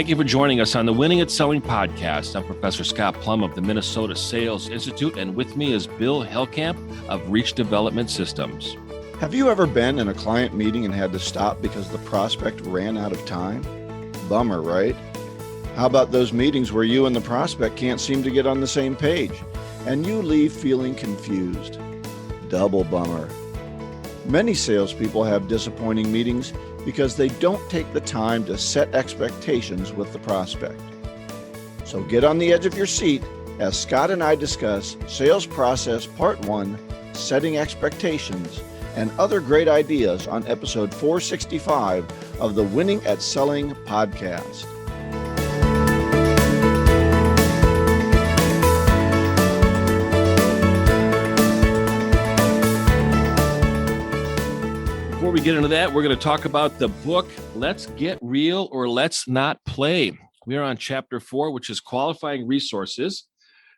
Thank you for joining us on the Winning at Selling podcast. I'm Professor Scott Plum of the Minnesota Sales Institute, and with me is Bill Hellkamp of Reach Development Systems. Have you ever been in a client meeting and had to stop because the prospect ran out of time? Bummer, right? How about those meetings where you and the prospect can't seem to get on the same page and you leave feeling confused? Double bummer. Many salespeople have disappointing meetings because they don't take the time to set expectations with the prospect. So get on the edge of your seat as Scott and I discuss Sales Process Part 1, Setting Expectations, and other great ideas on episode 465 of the Winning at Selling podcast. Before we get into that, we're going to talk about the book, Let's Get Real or Let's Not Play. We are on chapter 4, which is qualifying resources.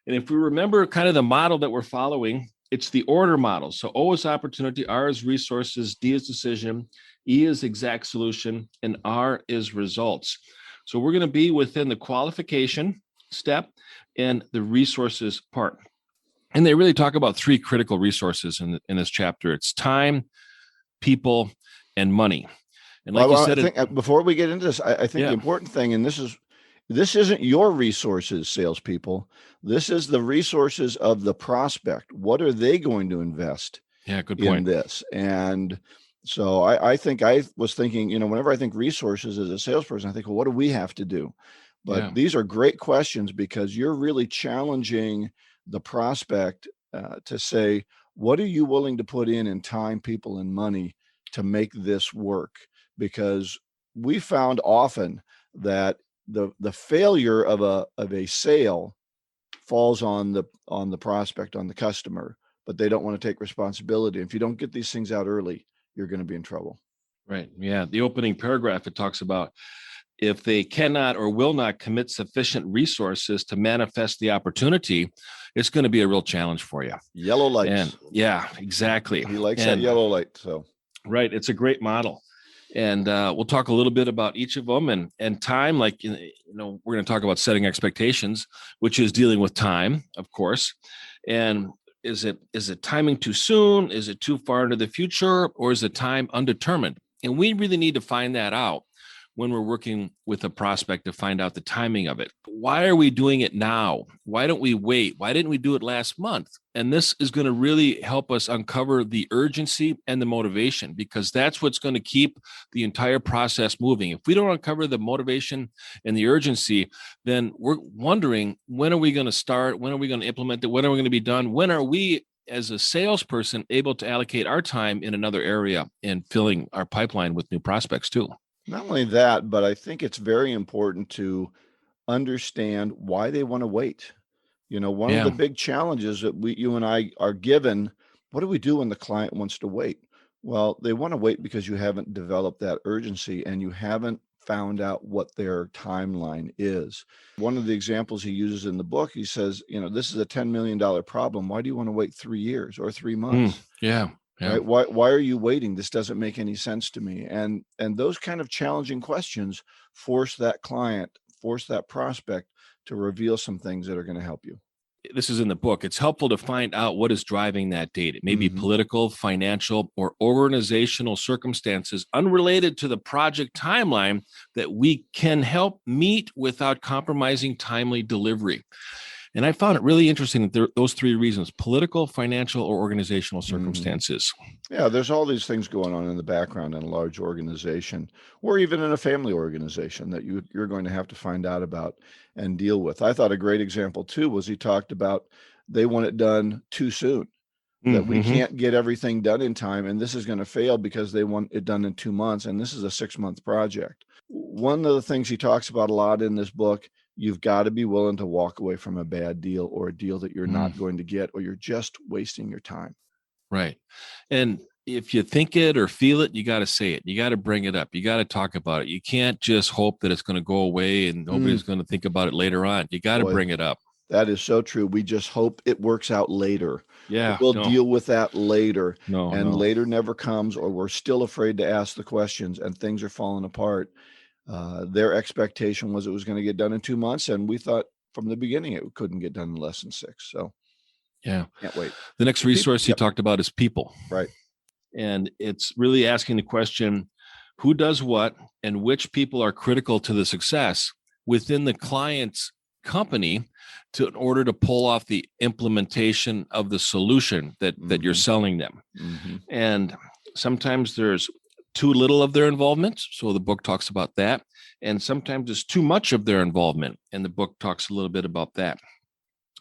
And if we remember kind of the model that we're following, it's the order model. So O is opportunity, R is resources, D is decision, E is exact solution, and R is results. So we're going to be within the qualification step and the resources part. And they really talk about 3 critical resources in this chapter. It's time, people, and money. And like you said, before we get into this, I think the important thing, and this isn't your resources, salespeople. This is the resources of the prospect. What are they going to invest in this? And so I think I was thinking, whenever I think resources as a salesperson, I think, well, what do we have to do? But these are great questions because you're really challenging the prospect to say, what are you willing to put in time, people, and money to make this work? Because we found often that the failure of a sale falls on the prospect, on the customer, but they don't want to take responsibility. If you don't get these things out early, you're going to be in trouble. Right. Yeah. The opening paragraph, it talks about if they cannot or will not commit sufficient resources to manifest the opportunity, it's going to be a real challenge for you. Yellow lights. And yeah, exactly. He likes that yellow light. So right. It's a great model. And we'll talk a little bit about each of them and time, like, we're going to talk about setting expectations, which is dealing with time, of course. And is it timing too soon? Is it too far into the future, or is the time undetermined? And we really need to find that out when we're working with a prospect to find out the timing of it. Why are we doing it now? Why don't we wait? Why didn't we do it last month? And this is going to really help us uncover the urgency and the motivation, because that's what's going to keep the entire process moving. If we don't uncover the motivation and the urgency, then we're wondering, when are we going to start? When are we going to implement it? When are we going to be done? When are we, as a salesperson, able to allocate our time in another area and filling our pipeline with new prospects too? Not only that, but I think it's very important to understand why they want to wait. One of the big challenges that you and I are given, what do we do when the client wants to wait? Well, they want to wait because you haven't developed that urgency and you haven't found out what their timeline is. One of the examples he uses in the book, he says, this is a $10 million problem. Why do you want to wait 3 years or 3 months? Yeah. Right? Why are you waiting? This doesn't make any sense to me. And those kind of challenging questions force that prospect to reveal some things that are going to help you. This is in the book. It's helpful to find out what is driving that date. It may be political, financial, or organizational circumstances unrelated to the project timeline that we can help meet without compromising timely delivery. And I found it really interesting that those 3 reasons: political, financial, or organizational circumstances. Yeah, there's all these things going on in the background in a large organization, or even in a family organization, that you're going to have to find out about and deal with. I thought a great example too was he talked about they want it done too soon, that we can't get everything done in time, and this is going to fail because they want it done in 2 months, and this is a 6-month project. One of the things he talks about a lot in this book, you've got to be willing to walk away from a bad deal or a deal that you're not going to get, or you're just wasting your time. Right. And if you think it or feel it, you got to say it. You got to bring it up. You got to talk about it. You can't just hope that it's going to go away and nobody's going to think about it later on. You got to bring it up. That is so true. We just hope it works out later. Yeah. We'll deal with that later. Later never comes, or we're still afraid to ask the questions and things are falling apart. Their expectation was it was going to get done in 2 months, and we thought from the beginning it couldn't get done in less than 6. So yeah, can't wait. The next resource you talked about is people. Right. And it's really asking the question, who does what and which people are critical to the success within the client's company in order to pull off the implementation of the solution that you're selling them. And sometimes there's too little of their involvement. So the book talks about that. And sometimes there's too much of their involvement. And the book talks a little bit about that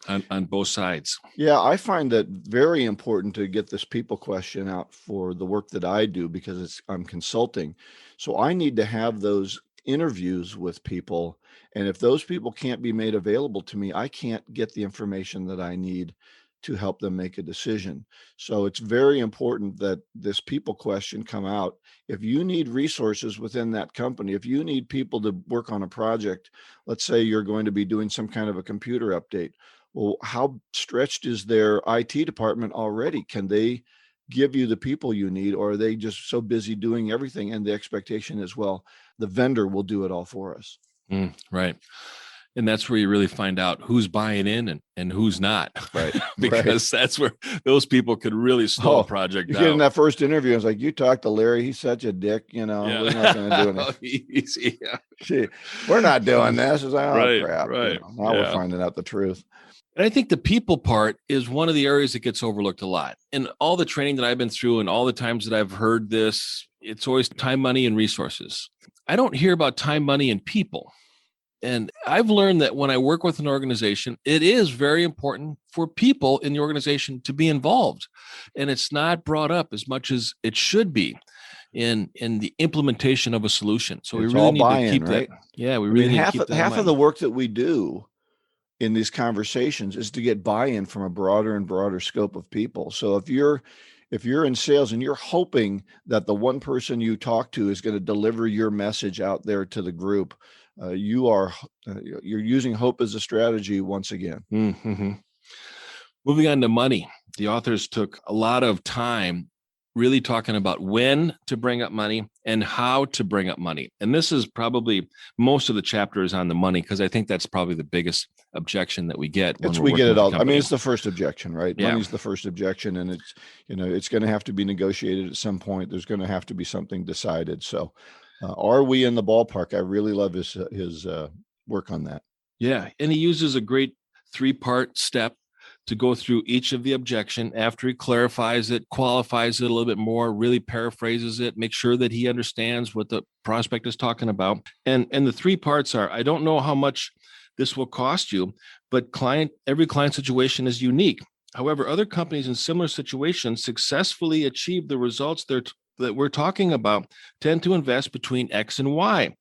on both sides. Yeah, I find that very important to get this people question out for the work that I do, because I'm consulting. So I need to have those interviews with people. And if those people can't be made available to me, I can't get the information that I need to help them make a decision. So it's very important that this people question come out. If you need resources within that company, if you need people to work on a project, let's say you're going to be doing some kind of a computer update. Well, how stretched is their IT department already? Can they give you the people you need, or are they just so busy doing everything? And the expectation is, well, the vendor will do it all for us. Right. And that's where you really find out who's buying in and who's not. Right. Because that's where those people could really slow a project down. You get in that first interview, it's like, you talk to Larry, he's such a dick, we're not going to do anything. Easy. Yeah. We're not doing this. It's like, oh, crap. Right. Now we're finding out the truth. And I think the people part is one of the areas that gets overlooked a lot. And all the training that I've been through and all the times that I've heard this, it's always time, money, and resources. I don't hear about time, money, and people. And I've learned that when I work with an organization, it is very important for people in the organization to be involved. And it's not brought up as much as it should be in the implementation of a solution. So we really need to keep that. Yeah, we really need to keep that. Half of the work that we do in these conversations is to get buy-in from a broader and broader scope of people. So if you're in sales and you're hoping that the one person you talk to is going to deliver your message out there to the group, you're using hope as a strategy once again. Mm-hmm. Moving on to money. The authors took a lot of time really talking about when to bring up money and how to bring up money. And this is probably most of the chapter is on the money, because I think that's probably the biggest objection that we get. We get it all. I mean, it's the first objection, right? Yeah. Money's the first objection, and it's going to have to be negotiated at some point. There's going to have to be something decided. So are we in the ballpark? I really love his work on that. Yeah. And he uses a great 3-part step to go through each of the objection after he clarifies it, qualifies it a little bit more, really paraphrases it, make sure that he understands what the prospect is talking about. And the 3 parts are, I don't know how much this will cost you, but every client situation is unique. However, other companies in similar situations successfully achieve the results that we're talking about tend to invest between X and Y.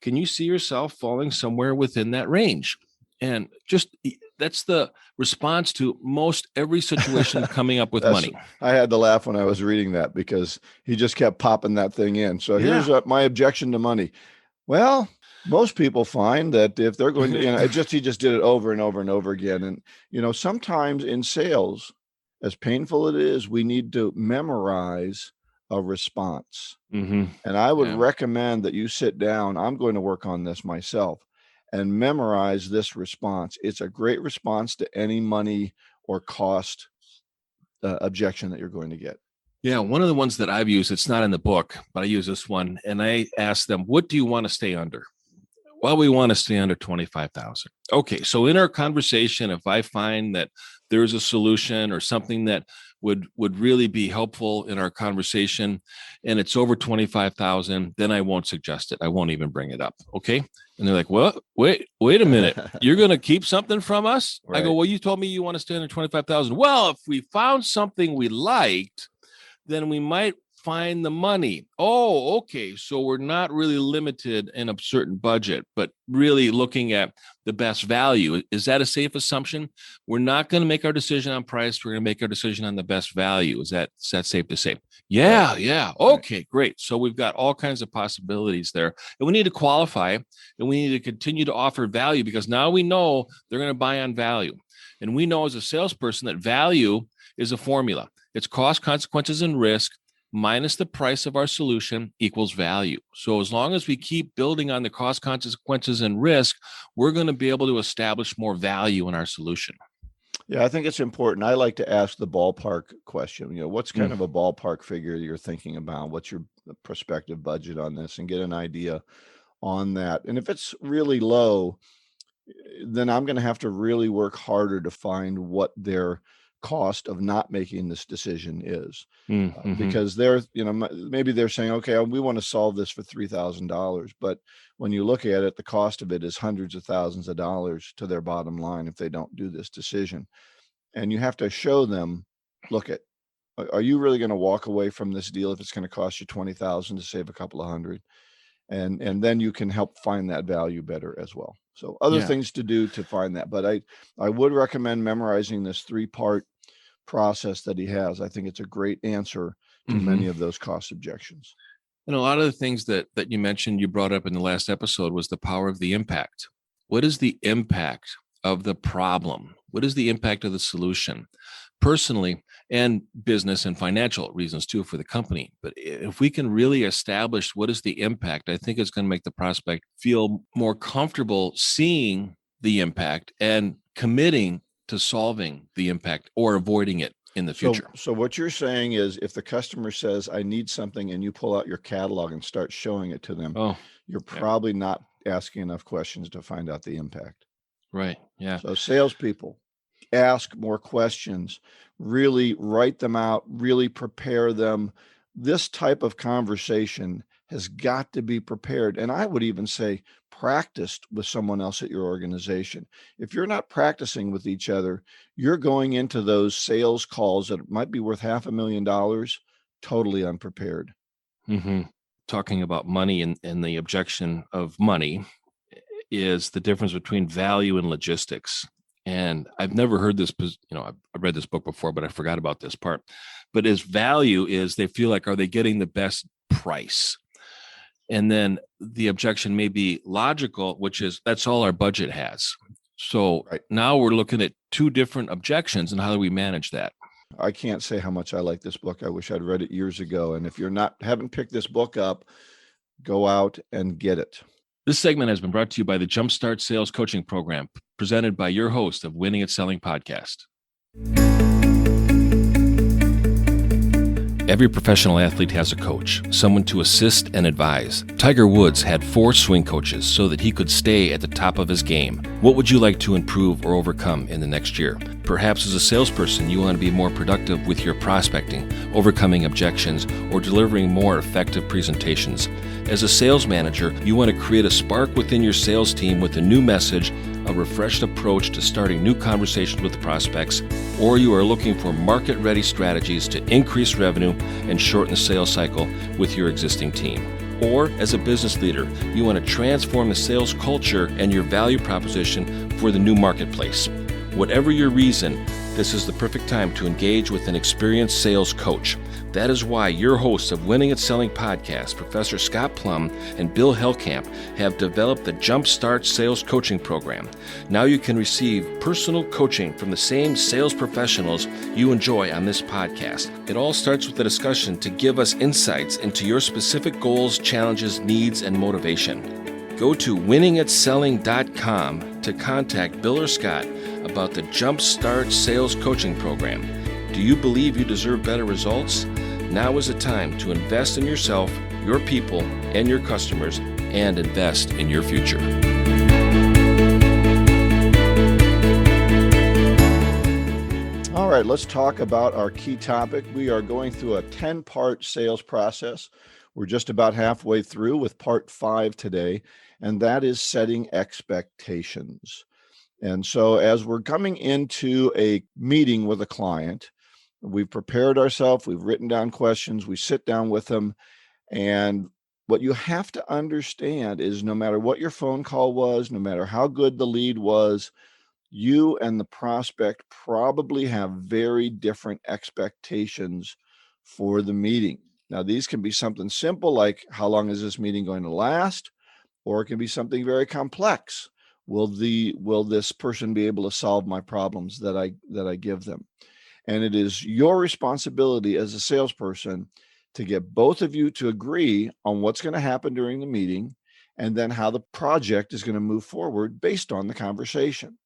Can you see yourself falling somewhere within that range? And that's the response to most every situation coming up with money. I had to laugh when I was reading that, because he just kept popping that thing in. So here's my objection to money. Well, most people find that if they're going to, he just did it over and over and over again. And, sometimes in sales, as painful it is, we need to memorize a response. Mm-hmm. And I would recommend that you sit down. I'm going to work on this myself and memorize this response. It's a great response to any money or cost objection that you're going to get. Yeah, one of the ones that I've used, it's not in the book, but I use this one, and I ask them, what do you want to stay under? Well, we want to stay under 25,000. Okay, so in our conversation, if I find that there's a solution or something that would really be helpful in our conversation and it's over 25,000, then I won't suggest it. I won't even bring it up. Okay. And they're like, well, wait a minute. You're going to keep something from us? Right. I go, well, you told me you want to stay under 25,000. Well, if we found something we liked, then we might find the money. Oh, okay. So we're not really limited in a certain budget, but really looking at the best value. Is that a safe assumption? We're not going to make our decision on price. We're going to make our decision on the best value. Is that safe to say? Yeah. Yeah. Okay, great. So we've got all kinds of possibilities there, and we need to qualify, and we need to continue to offer value, because now we know they're going to buy on value. And we know as a salesperson that value is a formula. It's cost, consequences, and risk minus the price of our solution equals value. So as long as we keep building on the cost, consequences, and risk, we're going to be able to establish more value in our solution. Yeah, I think it's important. I like to ask the ballpark question. What's kind of a ballpark figure you're thinking about? What's your prospective budget on this, and get an idea on that. And if it's really low, then I'm going to have to really work harder to find what their cost of not making this decision is. Because they're, maybe they're saying, okay, we want to solve this for $3,000. But when you look at it, the cost of it is hundreds of thousands of dollars to their bottom line if they don't do this decision. And you have to show them, look, are you really going to walk away from this deal if it's going to cost you $20,000 to save a couple of hundred? And then you can help find that value better as well. So other things to do to find that. But I would recommend memorizing this 3-part process that he has. I think it's a great answer to many of those cost objections. And a lot of the things that you mentioned, you brought up in the last episode, was the power of the impact. What is the impact of the problem? What is the impact of the solution? Personally, and business and financial reasons too for the company. But if we can really establish what is the impact, I think it's going to make the prospect feel more comfortable seeing the impact and committing to solving the impact or avoiding it in the future. So what you're saying is, if the customer says, I need something, and you pull out your catalog and start showing it to them, you're probably not asking enough questions to find out the impact. Right. Yeah. So salespeople, ask more questions, really write them out, really prepare them. This type of conversation has got to be prepared. And I would even say practiced with someone else at your organization. If you're not practicing with each other, you're going into those sales calls that might be worth $500,000 totally unprepared. Talking about money and the objection of money is the difference between value and logistics. And I've never heard this, I read this book before, but I forgot about this part. But his value is they feel like, are they getting the best price? And then the objection may be logical, which is that's all our budget has. So now we're looking at 2 different objections, and how do we manage that? I can't say how much I like this book. I wish I'd read it years ago. And if you're haven't picked this book up, go out and get it. This segment has been brought to you by the Jumpstart Sales Coaching Program, presented by your host of Winning at Selling podcast. Every professional athlete has a coach, someone to assist and advise. Tiger Woods had 4 swing coaches so that he could stay at the top of his game. What would you like to improve or overcome in the next year? Perhaps as a salesperson, you want to be more productive with your prospecting, overcoming objections, or delivering more effective presentations. As a sales manager, you want to create a spark within your sales team with a new message, a refreshed approach to starting new conversations with prospects, or you are looking for market-ready strategies to increase revenue and shorten the sales cycle with your existing team. Or as a business leader, you want to transform the sales culture and your value proposition for the new marketplace. Whatever your reason, this is the perfect time to engage with an experienced sales coach. That is why your hosts of Winning at Selling podcast, Professor Scott Plum and Bill Hellkamp, have developed the Jumpstart Sales Coaching Program. Now you can receive personal coaching from the same sales professionals you enjoy on this podcast. It all starts with a discussion to give us insights into your specific goals, challenges, needs, and motivation. Go to winningatselling.com to contact Bill or Scott about the Jumpstart Sales Coaching Program. Do you believe you deserve better results? Now is the time to invest in yourself, your people, and your customers, and invest in your future. All right, let's talk about our key topic. We are going through a 10-part sales process. We're just about halfway through with part 5 today, and that is setting expectations. And so as we're coming into a meeting with a client, we've prepared ourselves, we've written down questions, we sit down with them. And what you have to understand is no matter what your phone call was, no matter how good the lead was, you and the prospect probably have very different expectations for the meeting. Now, these can be something simple like, how long is this meeting going to last? Or it can be something very complex. Will this person be able to solve my problems that I give them? And it is your responsibility as a salesperson to get both of you to agree on what's going to happen during the meeting and then how the project is going to move forward based on the conversation.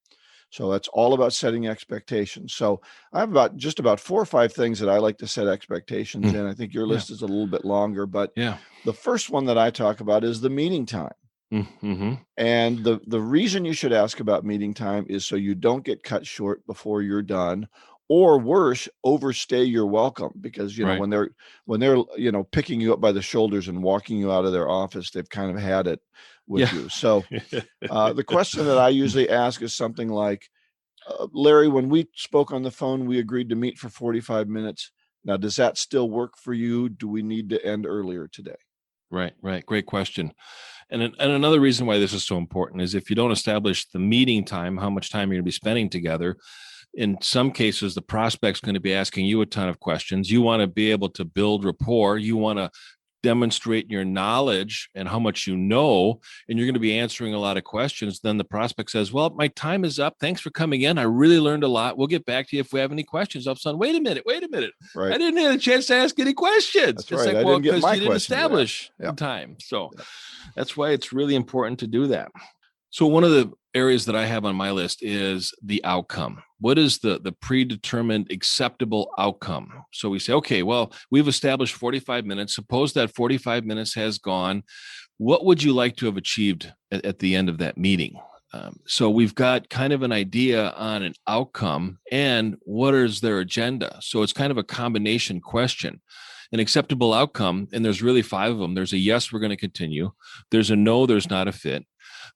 So it's all about setting expectations. So I have just about 4 or 5 things that I like to set expectations in. I think your list is a little bit longer, but the first one that I talk about is the meeting time. Mm-hmm. And the reason you should ask about meeting time is so you don't get cut short before you're done, or worse, overstay your welcome, because when they're picking you up by the shoulders and walking you out of their office, they've kind of had it with you. So the question that I usually ask is something like, Larry, when we spoke on the phone, we agreed to meet for 45 minutes. Now, does that still work for you? Do we need to end earlier today? Right. Great question. And another reason why this is so important is if you don't establish the meeting time, how much time you're going to be spending together, in some cases, the prospect's going to be asking you a ton of questions. You want to be able to build rapport. You want to demonstrate your knowledge and how much you know, and you're going to be answering a lot of questions. Then the prospect says, well, my time is up. Thanks for coming in. I really learned a lot. We'll get back to you if we have any questions. All of a sudden, wait a minute. Right. I didn't have a chance to ask any questions. That's right. Like, well, because you didn't establish the time. So that's why it's really important to do that. So one of the areas that I have on my list is the outcome. What is the predetermined acceptable outcome? So we say, okay, well, we've established 45 minutes. Suppose that 45 minutes has gone. What would you like to have achieved at the end of that meeting? So we've got kind of an idea on an outcome and what is their agenda. So it's kind of a combination question. An acceptable outcome, and there's really 5 of them. There's a yes, we're going to continue. There's a no, there's not a fit.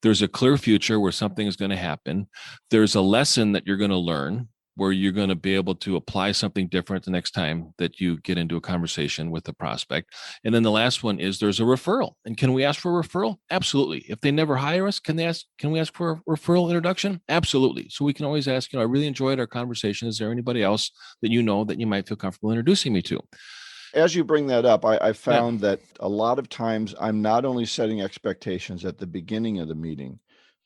There's a clear future where something is going to happen. There's a lesson that you're going to learn where you're going to be able to apply something different the next time that you get into a conversation with a prospect. And then the last one is there's a referral. And can we ask for a referral? Absolutely. If they never hire us, can we ask for a referral introduction? Absolutely. So we can always ask, I really enjoyed our conversation. Is there anybody else that you know that you might feel comfortable introducing me to? As you bring that up, I found that a lot of times I'm not only setting expectations at the beginning of the meeting,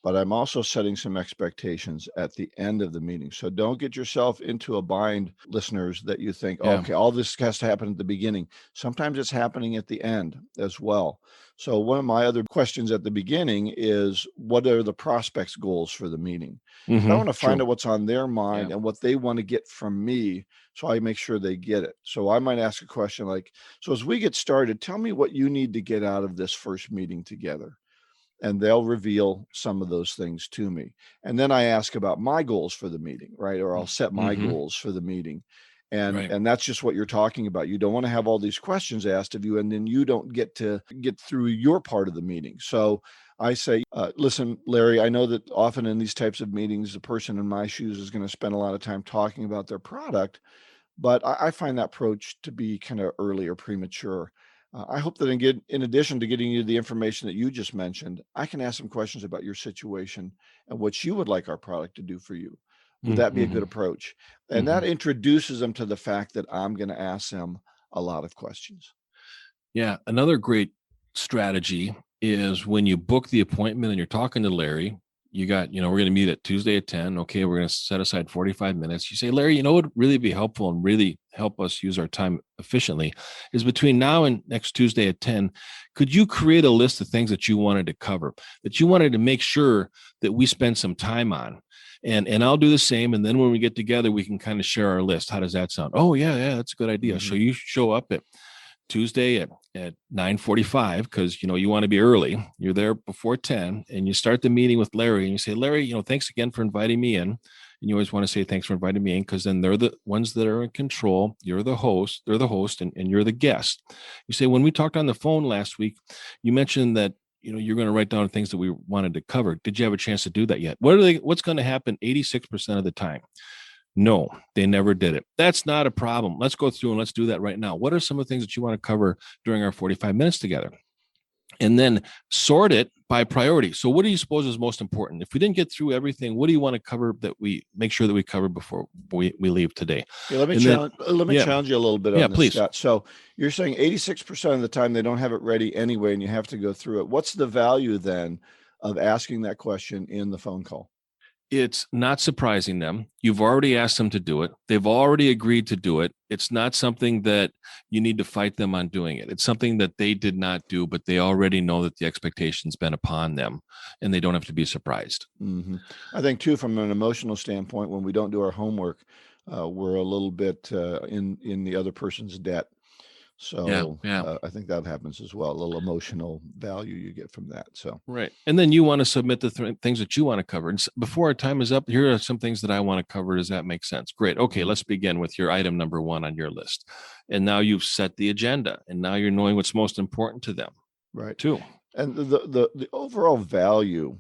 but I'm also setting some expectations at the end of the meeting. So don't get yourself into a bind, listeners, that you think, okay, all this has to happen at the beginning. Sometimes it's happening at the end as well. So one of my other questions at the beginning is, what are the prospects' goals for the meeting? Mm-hmm. I want to find out what's on their mind and what they want to get from me, so I make sure they get it. So I might ask a question like, so as we get started, tell me what you need to get out of this first meeting together. And they'll reveal some of those things to me. And then I ask about my goals for the meeting, right? Or I'll set my goals for the meeting. And that's just what you're talking about. You don't want to have all these questions asked of you, and then you don't get to get through your part of the meeting. So I say, listen, Larry, I know that often in these types of meetings, the person in my shoes is going to spend a lot of time talking about their product, but I find that approach to be kind of early or premature. I hope that in addition to getting you the information that you just mentioned, I can ask some questions about your situation and what you would like our product to do for you. Would that be a good approach? And that introduces them to the fact that I'm going to ask them a lot of questions. Yeah. Another great strategy is when you book the appointment and you're talking to Larry, you got, we're going to meet at Tuesday at 10. Okay. We're going to set aside 45 minutes. You say, Larry, what would really be helpful and really help us use our time efficiently is between now and next Tuesday at 10, could you create a list of things that you wanted to cover, that you wanted to make sure that we spend some time on? And I'll do the same. And then when we get together, we can kind of share our list. How does that sound? Oh, yeah, that's a good idea. So you show up at Tuesday at 9:45 because you want to be early. You're there before 10, and you start the meeting with Larry, and you say, Larry, thanks again for inviting me in. And you always want to say thanks for inviting me in, because then they're the ones that are in control. You're the host, they're the host, and you're the guest. You say, when we talked on the phone last week, you mentioned that you're going to write down things that we wanted to cover. Did you have a chance to do that yet? What's going to happen 86% of the time? No, they never did it. That's not a problem. Let's go through and let's do that right now. What are some of the things that you want to cover during our 45 minutes together? And then sort it by priority. So what do you suppose is most important? If we didn't get through everything, what do you want to cover that we make sure that we cover before we leave today? Yeah, let me challenge you a little bit on this, please. Scott. So you're saying 86% of the time they don't have it ready anyway, and you have to go through it. What's the value then of asking that question in the phone call? It's not surprising them. You've already asked them to do it. They've already agreed to do it. It's not something that you need to fight them on doing it. It's something that they did not do, but they already know that the expectation's been upon them, and they don't have to be surprised. Mm-hmm. I think too, from an emotional standpoint, when we don't do our homework, we're a little bit in the other person's debt. So I think that happens as well. A little emotional value you get from that. So right, and then you want to submit the things that you want to cover. And before our time is up, here are some things that I want to cover. Does that make sense? Great. Okay, let's begin with your item number 1 on your list. And now you've set the agenda, and now you're knowing what's most important to them. Right. Too. And the overall value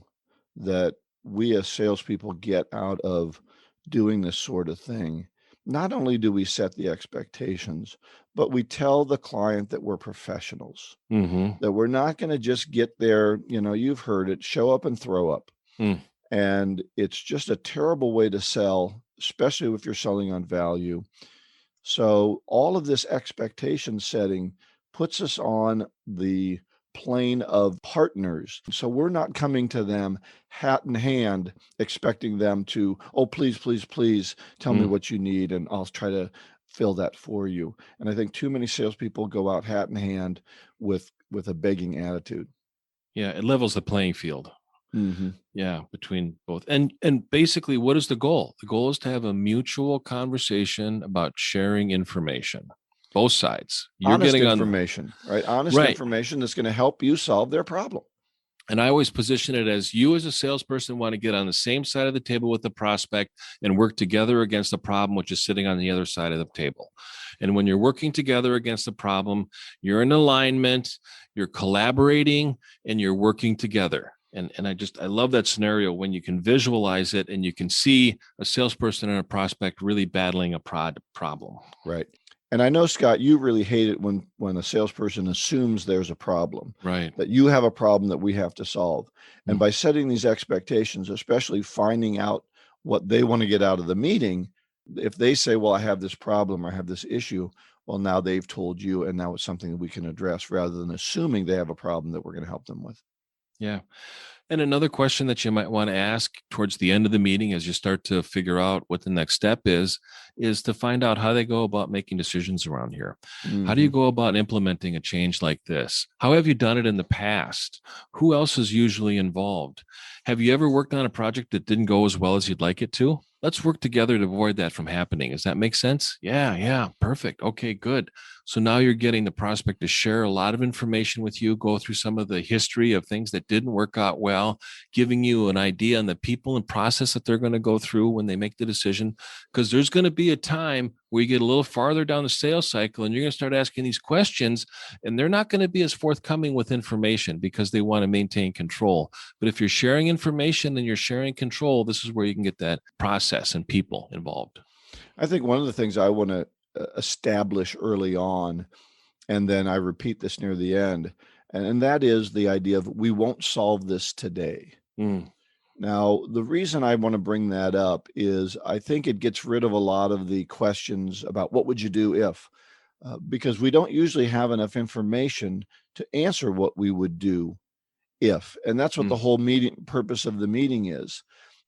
that we as salespeople get out of doing this sort of thing, not only do we set the expectations, but we tell the client that we're professionals, that we're not going to just get there, you've heard it, show up and throw up. And it's just a terrible way to sell, especially if you're selling on value. So all of this expectation setting puts us on the plane of partners. So we're not coming to them hat in hand, expecting them to, oh, please, please, please tell me what you need, and I'll try to fill that for you. And I think too many salespeople go out hat in hand with a begging attitude. Yeah, it levels the playing field. Yeah, between both. And basically, what is the goal? The goal is to have a mutual conversation about sharing information. Both sides. You're honest getting information, right? Honest information that's going to help you solve their problem. And I always position it as you as a salesperson want to get on the same side of the table with the prospect and work together against the problem, which is sitting on the other side of the table. And when you're working together against the problem, you're in alignment, you're collaborating, and you're working together. And I love that scenario when you can visualize it and you can see a salesperson and a prospect really battling a problem. Right. And I know, Scott, you really hate it when a salesperson assumes there's a problem, right? That you have a problem that we have to solve. And by setting these expectations, especially finding out what they want to get out of the meeting, if they say, well, I have this problem, or I have this issue, well, now they've told you, and now it's something that we can address rather than assuming they have a problem that we're going to help them with. Yeah. And another question that you might want to ask towards the end of the meeting as you start to figure out what the next step is to find out how they go about making decisions around here. How do you go about implementing a change like this? How have you done it in the past? Who else is usually involved? Have you ever worked on a project that didn't go as well as you'd like it to? Let's work together to avoid that from happening. Does that make sense? Yeah. Perfect. Okay, good. So now you're getting the prospect to share a lot of information with you, go through some of the history of things that didn't work out well, giving you an idea on the people and process that they're going to go through when they make the decision. Because there's going to be a time where you get a little farther down the sales cycle and you're going to start asking these questions, and they're not going to be as forthcoming with information because they want to maintain control. But if you're sharing information and you're sharing control, this is where you can get that process and people involved. I think one of the things I want to establish early on, and then I repeat this near the end, and that is the idea of we won't solve this today. Now, the reason I want to bring that up is I think it gets rid of a lot of the questions about what would you do if, because we don't usually have enough information to answer what we would do if, and that's what the whole purpose of the meeting is.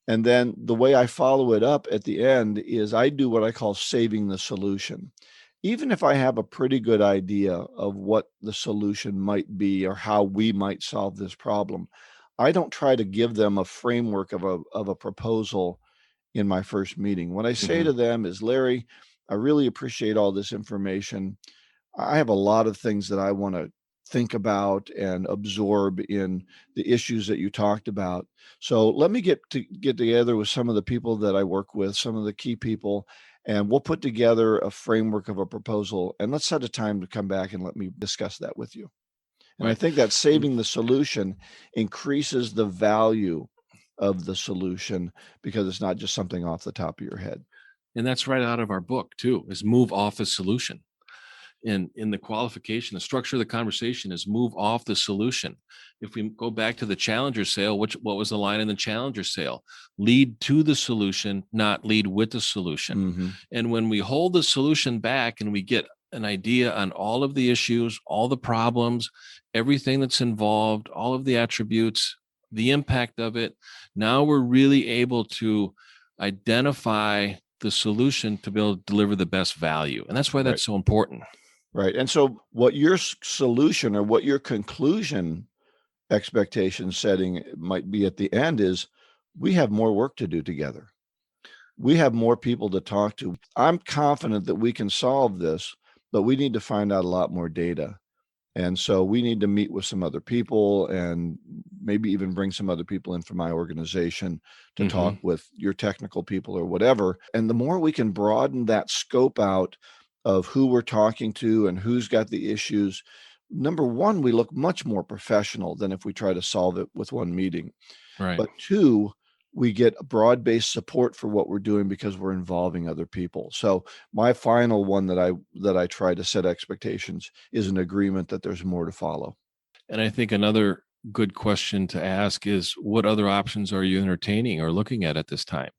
And then the way I follow it up at the end is I do what I call saving the solution. Even if I have a pretty good idea of what the solution might be or how we might solve this problem, I don't try to give them a framework of a proposal in my first meeting. What I say to them is, Larry, I really appreciate all this information. I have a lot of things that I want to think about and absorb in the issues that you talked about. So let me get together with some of the people that I work with, some of the key people, and we'll put together a framework of a proposal, and let's set a time to come back and let me discuss that with you. And I think that saving the solution increases the value of the solution because it's not just something off the top of your head. And that's right out of our book too, is move off the solution. In the qualification, the structure of the conversation is move off the solution. If we go back to the challenger sale, what was the line in the challenger sale? Lead to the solution, not lead with the solution. And when we hold the solution back and we get an idea on all of the issues, all the problems, everything that's involved, all of the attributes, the impact of it. Now we're really able to identify the solution to be able to deliver the best value. And that's why that's so important. Right. And so what your solution or what your conclusion expectation setting might be at the end is, we have more work to do together. We have more people to talk to. I'm confident that we can solve this, but we need to find out a lot more data. And so we need to meet with some other people and maybe even bring some other people in from my organization to talk with your technical people or whatever. And the more we can broaden that scope out of who we're talking to and who's got the issues, number one, we look much more professional than if we try to solve it with one meeting. Right. But two, we get a broad-based support for what we're doing because we're involving other people. So my final one that I try to set expectations is an agreement that there's more to follow. And I think another good question to ask is, what other options are you entertaining or looking at this time?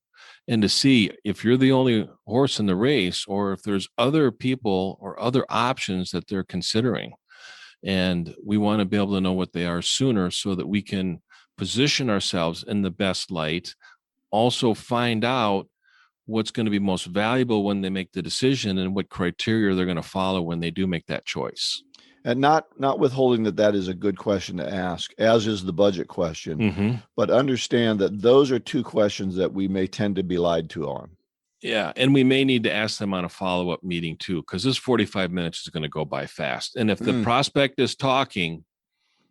And to see if you're the only horse in the race, or if there's other people or other options that they're considering. And we want to be able to know what they are sooner so that we can position ourselves in the best light, also find out what's going to be most valuable when they make the decision and what criteria they're going to follow when they do make that choice. And not withholding that is a good question to ask, as is the budget question, but understand that those are two questions that we may tend to be lied to on. Yeah. And we may need to ask them on a follow-up meeting too, because this 45 minutes is going to go by fast. And if the prospect is talking,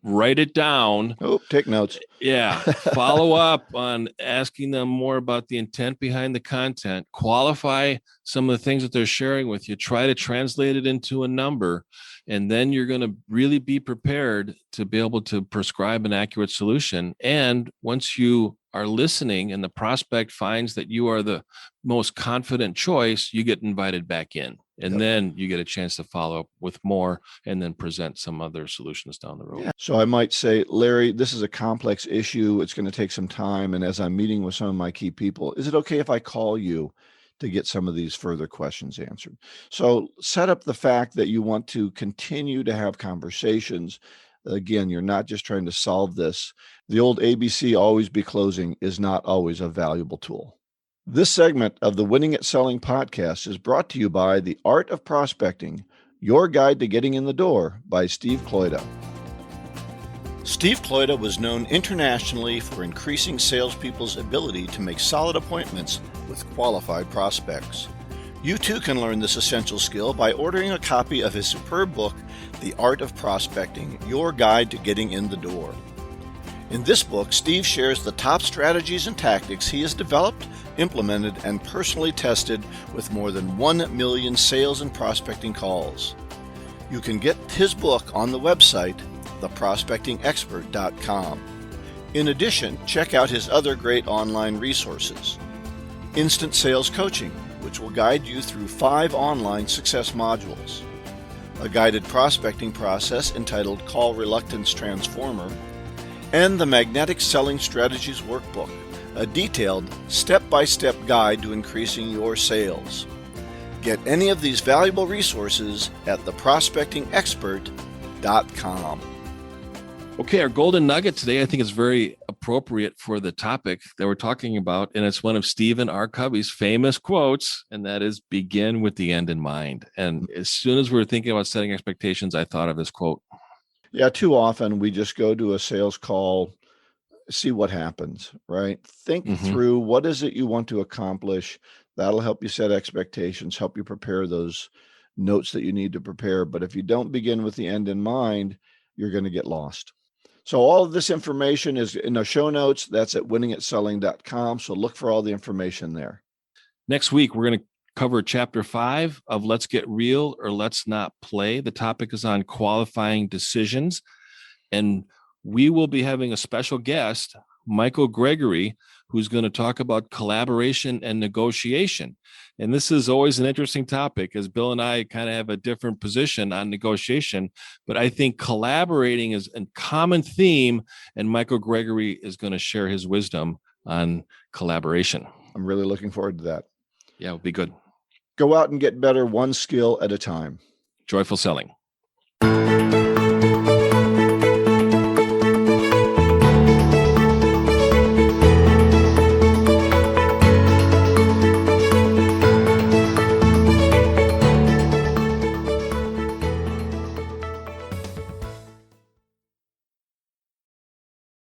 write it down. Oh, take notes. Yeah. Follow up on asking them more about the intent behind the content, qualify some of the things that they're sharing with you, try to translate it into a number, and then you're going to really be prepared to be able to prescribe an accurate solution. And once you are listening and the prospect finds that you are the most confident choice, you get invited back in. And then you get a chance to follow up with more and then present some other solutions down the road. Yeah. So I might say, Larry, this is a complex issue. It's going to take some time. And as I'm meeting with some of my key people, is it okay if I call you to get some of these further questions answered? So set up the fact that you want to continue to have conversations. Again, you're not just trying to solve this. The old ABC, always be closing, is not always a valuable tool. This segment of the Winning at Selling podcast is brought to you by The Art of Prospecting, Your Guide to Getting in the Door by Steve Kloida. Steve Kloida was known internationally for increasing salespeople's ability to make solid appointments with qualified prospects. You too can learn this essential skill by ordering a copy of his superb book, The Art of Prospecting, Your Guide to Getting in the Door. In this book, Steve shares the top strategies and tactics he has developed, implemented, and personally tested with more than 1 million sales and prospecting calls. You can get his book on the website, theprospectingexpert.com. In addition, check out his other great online resources. Instant Sales Coaching, which will guide you through 5 online success modules. A guided prospecting process entitled Call Reluctance Transformer, and the Magnetic Selling Strategies Workbook, a detailed step-by-step guide to increasing your sales. Get any of these valuable resources at theprospectingexpert.com. Okay, our golden nugget today, I think, is very appropriate for the topic that we're talking about, and it's one of Stephen R. Covey's famous quotes, and that is, begin with the end in mind. And as soon as we were thinking about setting expectations, I thought of this quote. Yeah, too often we just go to a sales call, see what happens, right? Think through, what is it you want to accomplish? That'll help you set expectations, help you prepare those notes that you need to prepare. But if you don't begin with the end in mind, you're going to get lost. So all of this information is in the show notes. That's at winningatselling.com. So look for all the information there. Next week, we're going to cover chapter 5 of Let's Get Real or Let's Not Play. The topic is on qualifying decisions. And we will be having a special guest, Michael Gregory, who's going to talk about collaboration and negotiation. And this is always an interesting topic, as Bill and I kind of have a different position on negotiation, but I think collaborating is a common theme, and Michael Gregory is going to share his wisdom on collaboration. I'm really looking forward to that. Yeah, it'll be good. Go out and get better one skill at a time. Joyful selling.